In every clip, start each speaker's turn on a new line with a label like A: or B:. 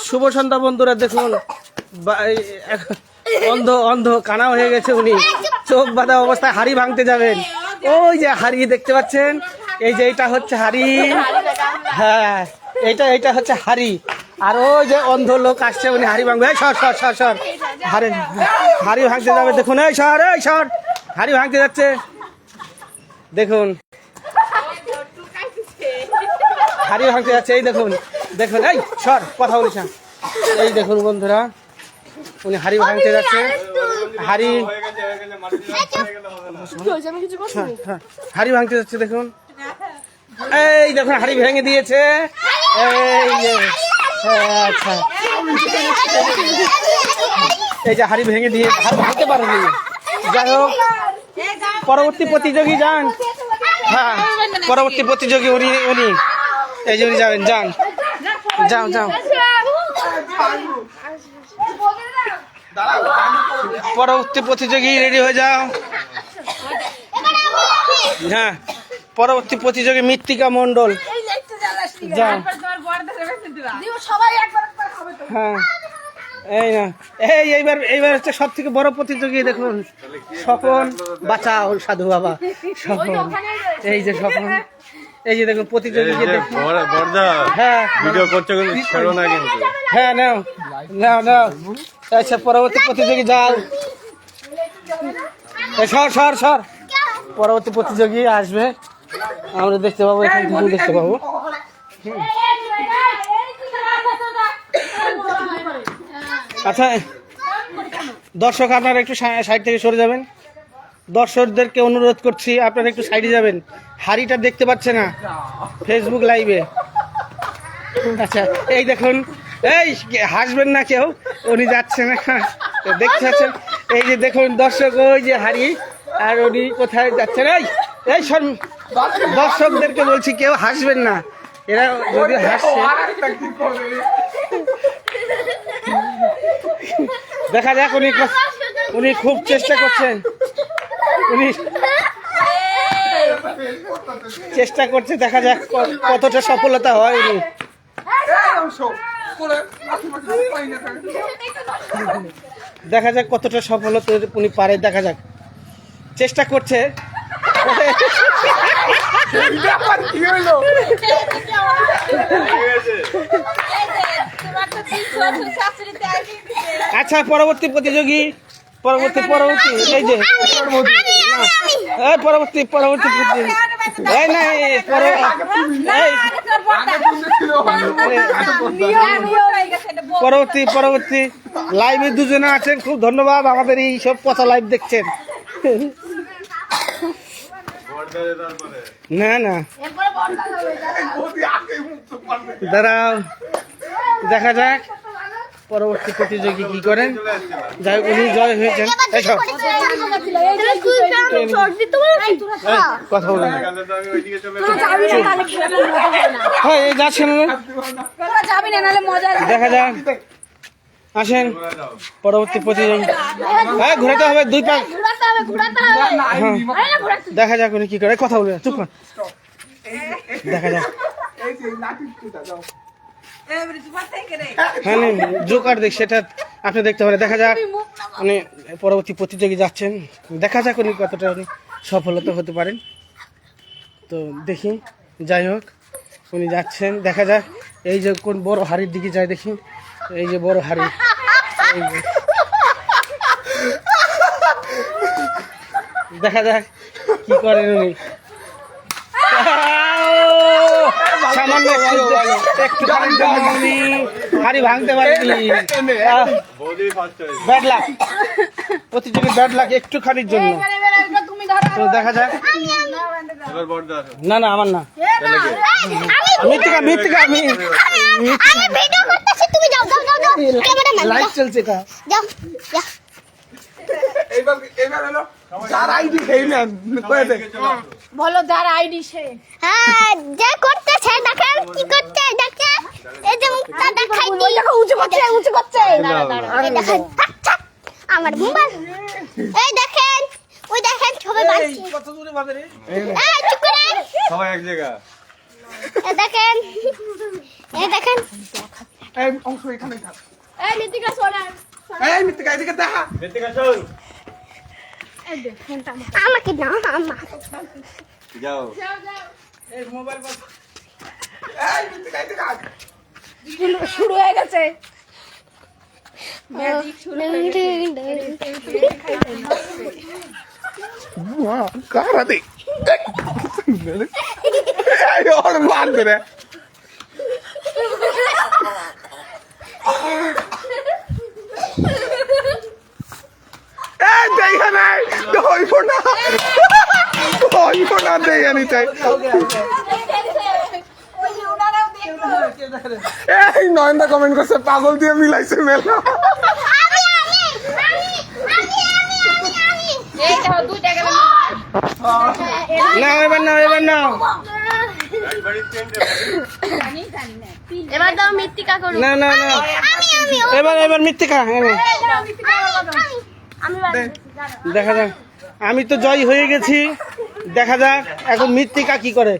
A: শুভ সন্ধ্যা বন্ধুরা, দেখুন অন্ধ অন্ধ কানা হয়ে গেছে উনি, চোখ বাঁধা অবস্থায় হাড়ি ভাঙতে যাবেন। ওই যে হাড়ি দেখতে পাচ্ছেন, এই যে এটা হচ্ছে হাড়ি, হ্যাঁ এইটা হচ্ছে হাড়ি। আর ওই যে অন্ধ লোক আসছে, উনি হাড়ি ভাঙবে। সর সর সর সর, হাড়ি ভাঙতে যাবে। দেখুন এই সর হাড়ি ভাঙতে যাচ্ছে, দেখুন হাড়ি ভাঙতে যাচ্ছে। এই দেখুন দেখুন, এই সর, কথা বলিস না। এই দেখুন বন্ধুরা, উনি হাড়ি ভাঙতে যাচ্ছে। হাড়ি ভাঙতে যাচ্ছে, দেখুন এই দেখুন হাড়ি ভেঙে দিয়েছে। এই যে আচ্ছা, এই যে হাড়ি ভেঙে দিয়ে ভাঙতে পারেনি। যাই হোক, পরবর্তী প্রতিযোগী যান। হ্যাঁ, পরবর্তী প্রতিযোগী উনি এই যে উনি যাবেন, যান যাও যাও। পরবর্তী প্রতিযোগী রেডি হয়ে যাও। হ্যাঁ, পরবর্তী প্রতিযোগী মৃত্তিকা মণ্ডল, যাও। হ্যাঁ, এই না এইবার হচ্ছে সব থেকে বড় প্রতিযোগী। দেখুন স্বপন, বাঁচাও সাধু বাবা, স্বপন। এই যে স্বপন, এই যে দেখুন প্রতিযোগী। হ্যাঁ ভিডিও করছো, হ্যাঁ নাও নাও নাও। আচ্ছা, পরবর্তী প্রতিযোগী যাও। সর সর সর, পরবর্তী প্রতিযোগী আসবে, আমরা দেখতে পাবো, এখান থেকে দেখতে পাবো। আচ্ছা দর্শক, আপনারা একটু সাইড থেকে সরে যাবেন। দর্শকদেরকে অনুরোধ করছি, আপনারা একটু সাইডে যাবেন। হাড়িটা দেখতে পাচ্ছে না ফেসবুক লাইভে। আচ্ছা, এই দেখুন, এই হাসবেন না কেউ, উনি যাচ্ছে না, দেখতে পাচ্ছেন। এই যে দেখুন দর্শক, ওই যে হাড়ি, আর উনি কোথায় যাচ্ছেন। এই সব দর্শকদেরকে বলছি, কেউ হাসবেন না, এরা যদি হাসছে। দেখা যাক, উনি খুব চেষ্টা করছেন, উনি চেষ্টা করছে, দেখা যাক কতটা সফলতা হয়। উনি দেখা যাক কতটা সফলতা উনি পারে, দেখা যাক, চেষ্টা করছে। আচ্ছা, পরবর্তী প্রতিযোগী, পরবর্তী এই যে পরবর্তী এই না, পরবর্তী লাইভে দুজনে আছেন। খুব ধন্যবাদ, আমাদের এই সব কথা লাইভ দেখছেন। না না, দাঁড়াও, দেখা যাক পরবর্তী প্রতিযোগী কি করেন। যাই হোক, উনি জয় হয়েছেন। কথা বলেন, হ্যাঁ যাচ্ছেন, দেখা যাক, আসেন পরবর্তী প্রতিযোগী। হ্যাঁ, ঘোরাতে হবে, দুই পা। হ্যাঁ, দেখা যাক উনি কি করে। কথা বলবে, চুপ কর, দেখা যাক। হ্যাঁ, জোকার দেখ, সেটা আপনি দেখতে পারেন। দেখা যাক, উনি পরবর্তী প্রতিযোগী যাচ্ছেন, দেখা যাক উনি কতটা উনি সফলতা হতে পারেন। তো দেখি, যাই হোক উনি যাচ্ছেন, দেখা যাক। এই যে কোন বড় হাড়ির দিকে যায়, দেখি, এই যে বড় হাড়ি, দেখা যাক কি করেন উনি। সামান্য একটুখানির জন্য উনি হাড়ি ভাঙতে পারেনি। ব্যাড লাক, প্রতিযোগী ব্যাড লাক, একটুখানির জন্য। তো দেখা যাক। না না, আমার না, মৃত্তিকা লাইভ চলছে, এটা
B: বলো যার আইডি সে।
C: হ্যাঁ, যে করতেছে, দেখেন কি করতে, দেখেন এই যে মুখটা দেখাই দি,
B: দেখো উঁচু করছে।
C: এই দেখেন আমার মোবাইল, এই দেখেন, ওই দেখেন সবাই বাঁচছে।
A: কত দূরে বাঁধে রে,
C: এই চুপ করে,
D: সবাই এক জায়গা।
C: দেখেন এই দেখেন
D: এই অংশ এখানে থাক।
B: এই মিথিকা শোনা
D: এই মিথ্যা এদিকে দেখা।
C: আমাকে না আমা
E: যাও
A: এই মোবাইল
D: এই মিথ্যা এদিকে আয়।
B: শুরু হয়ে গেছে ম্যাজিক শুরু হয়ে গেছে
D: কারা দে এই ওর মারবে রে। এই দেখে নাই হইব না দেখে নি চাই। এই নয়নদা কমেন্ট করছে পাগল দিয়ে মিলাইছে মেলা।
B: এই দেখো দুইটা গেল
A: না এবার না এবার না
B: এবার দাও মিথিকা করো
A: না না না এবার এবার মৃত্তিকা এনে। দেখা যাক আমি তো জয় হয়ে গেছি দেখা যাক এখন মৃত্তিকা কি করে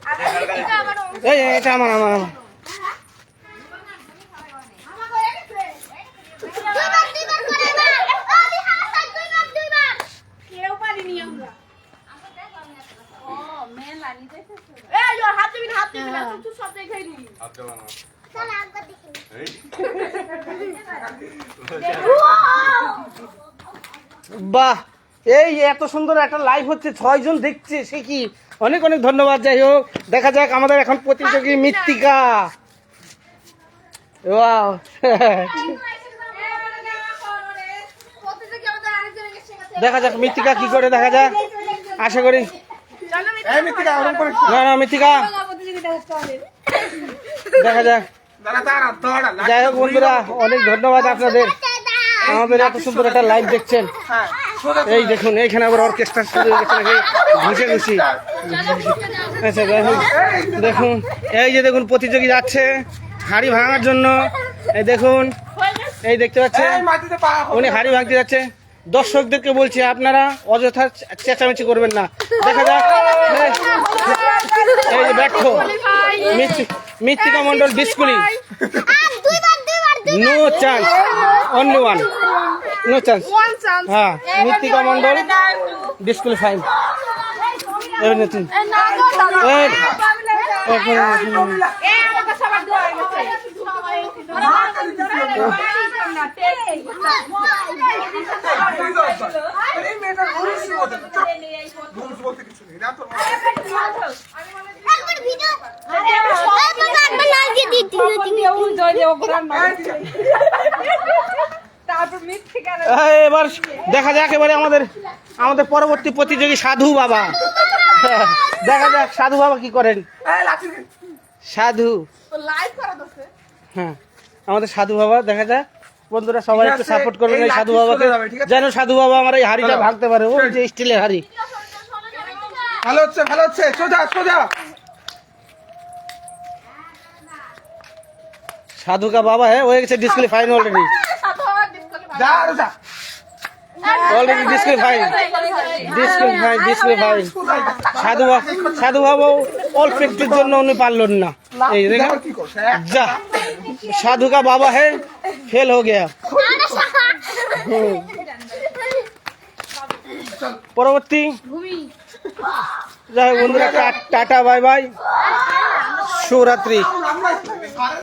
A: এই এটা আমার আমার আমার।
B: কেউ পারিনি আমরা ও মেলা নিতে এই জো হাত দিবি না তুই সব দেখাই দিবি
A: বাহ এই এত সুন্দর একটা লাইভ হচ্ছে 6 জন দেখছে সে কি অনেক অনেক ধন্যবাদ। যাই হোক দেখা যাক আমাদের এখন প্রতিযোগী মৃত্তিকা। ওয়াও দেখা যাক মৃত্তিকা কি করে দেখা যাক আশা করি।
D: এই মিথ্যা ওরকম করে
A: না না মৃত্তিকা দেখা যাক।
D: দাঁড়া
A: যাই হোক বন্ধুরা অনেক ধন্যবাদ আপনাদের আমাদের এত সুন্দর একটা লাইভ দেখছেন। এই দেখুন এইখানে আবার অর্কেস্ট্রা শুরু হয়ে গেছে নাকি ঘুষে ঘুষি। আচ্ছা যাই হোক দেখুন এই যে দেখুন প্রতিযোগী যাচ্ছে হাড়ি ভাঙার জন্য। এই দেখুন এই দেখতে পাচ্ছেন
D: মাটিতে পা
A: উনি হাড়ি ভাঙতে যাচ্ছে। দর্শকদেরকে বলছি আপনারা অযথা চেঁচামেচি করবেন না। দেখা যাক এই যে ব্যর্থ মৃত্তিকা মন্ডল ডিসকুলি no chance only one no chance. হ্যাঁ মৃত্তিকা মন্ডল ডিসকুলিফাইড। এবার নতুন
D: এই মেয়েটা রুলস বলতে রুলস বলতে কিছু নেই না তো।
C: একবার ভিডিও বাবা একবার লাল দিয়ে দিতে
A: এবার দেখা যাক এবারে আমাদের আমাদের পরবর্তী প্রতিযোগী সাধু বাবা। দেখা যাক সাধু বাবা কি করেন।
D: এই লাঠি
A: সাধু
B: লাইভ করা দছে
A: হ্যাঁ আমাদের সাধু বাবা দেখা যাক বন্ধুরা সবাই
D: ঠিক
A: একটু
D: আছে,
A: সাপোর্ট করবেন
D: এই
A: এই সাধু
D: লাঠি
A: বাবাকে
D: চলে যাবে, ঠিক আছে?
A: যেন সাধু বাবা আমার এই হাড়িটা
D: চলো।
A: ভাঙতে পারে। ওই যে স্টিলের হাড়ি।
D: ভালো হচ্ছে সোজা সোজা।
A: साधु का बाबा है वो एक से डिस्क्वालीफाई ऑलरेडी
D: যা আরো যা।
A: ऑलरेडी डिस्क्वालीफाई साधु बाबा অল্প একটুর জন্য উনি পারলেন না। এই দেখেন
D: দেখো কি করছে
A: যা साधु का बाबा है फेल हो गया। পরবর্তী যাই হোক বন্ধুরা টাটা বাই বাই শুভরাত্রি।